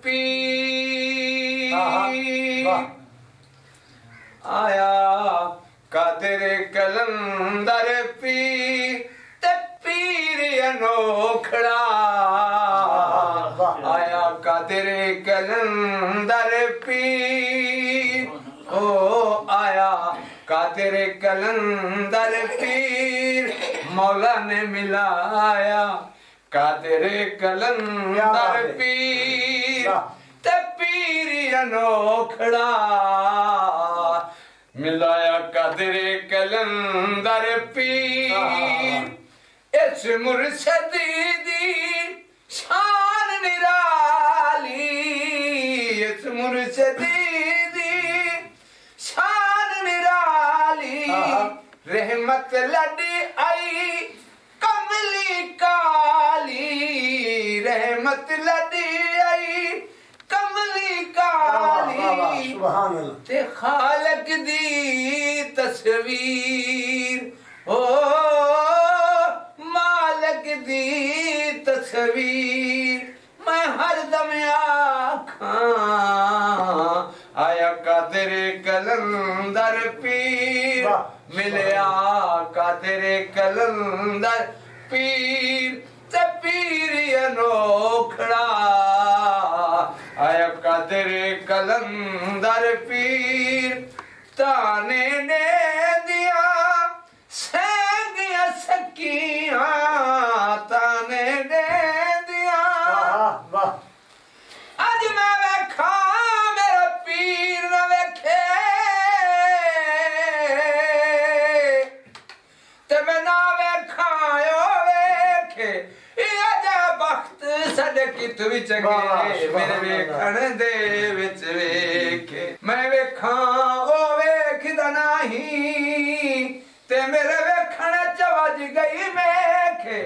पीर आया कादिर कलंदर पीर ते पीर अनोखड़ा आया कादिर कलंदर पीर ओ आया कादिर कलंदर पीर मौला ने मिलाया कादिर कलंदर पीर ते पीर अनोखड़ा मिलाया कादिर कलंदर पीर इस मुर्शद दी शान निराली इस मुर्शद दी शान निराली रहमत लड़ी आई कमली काली रहमत लड़ी आई कमली काली ते खालक दी तस्वीर ओ मालक दी तस्वीर मैं हर दम आखां आया कादिर कलंदर पीर मिलया कादिर कलंदर पीर ते पीर अनोखड़ा आया कादिर कलंदर पीर ताने ने दिया सेंगिया सकिया ताने ने दिया अज मैं वेखा मेरा पीर न वेखे ते मैं ना वेखा ओ वेखे वक्त साडे कित विच गए मेरे वेखण दे विच वेखे मैं वेखा ओ वेखदा नहीं ते मेरे वेखण च वज गई मेखे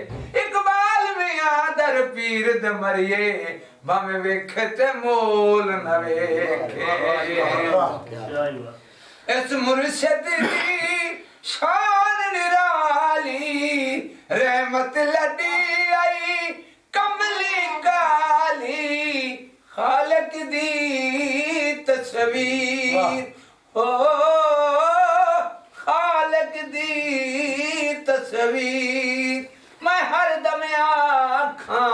इकबाल मियां दर पीर दे मरिए भावे वेखे ते मोल न वेखे इस मुर्शिद दी शान निराली रहमत लड़ी आई कमली काली खालक दी तस्वीर ओ खालक दी तस्वीर मैं हर दम आखां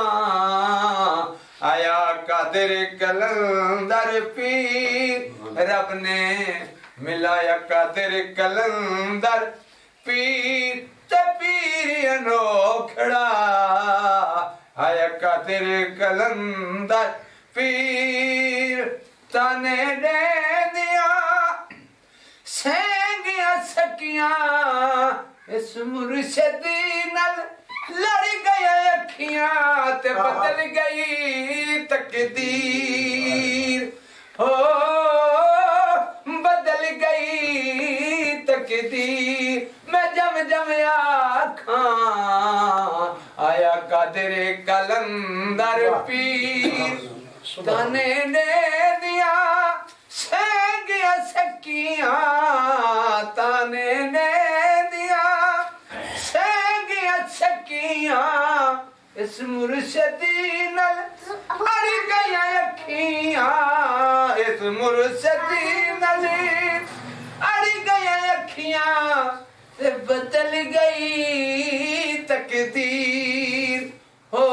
आया कादिर कलंदर पीर रब ने मिलाया कादिर कलंदर पीर ते पीर अनोखड़ा आया कादिर कलंदर पीर ताने दे दिया सेंगिया सकिया इस मुर्शिद नाल लड़ गया अखियां ते बदल गई तकदीर हो बदल गई तकदीर मैं जम जम आखां आया कादिर कलंदर पीर ताने ने दिया सेंगिया सकिया ताने ने दिया सेंगिया सकिया इस मुर्शिद नाल लड़ गया अखियां इस मुर्शिद नाल लड़ गया अखियां ते बदल गई तकदीर हो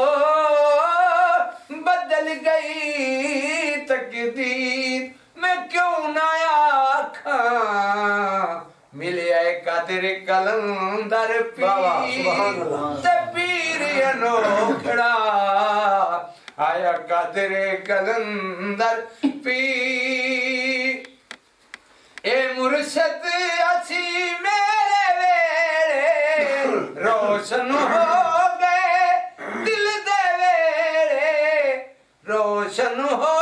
बदल गई तकदीर मैं क्यों ना आखां मिले आए कादिर कलंदर पीर ते पीर अनोखड़ा आया कादिर कलंदर पीर ए मुर्शिद असी मेरे वेले रोशन हो गए दिल दे वेले रोशन हो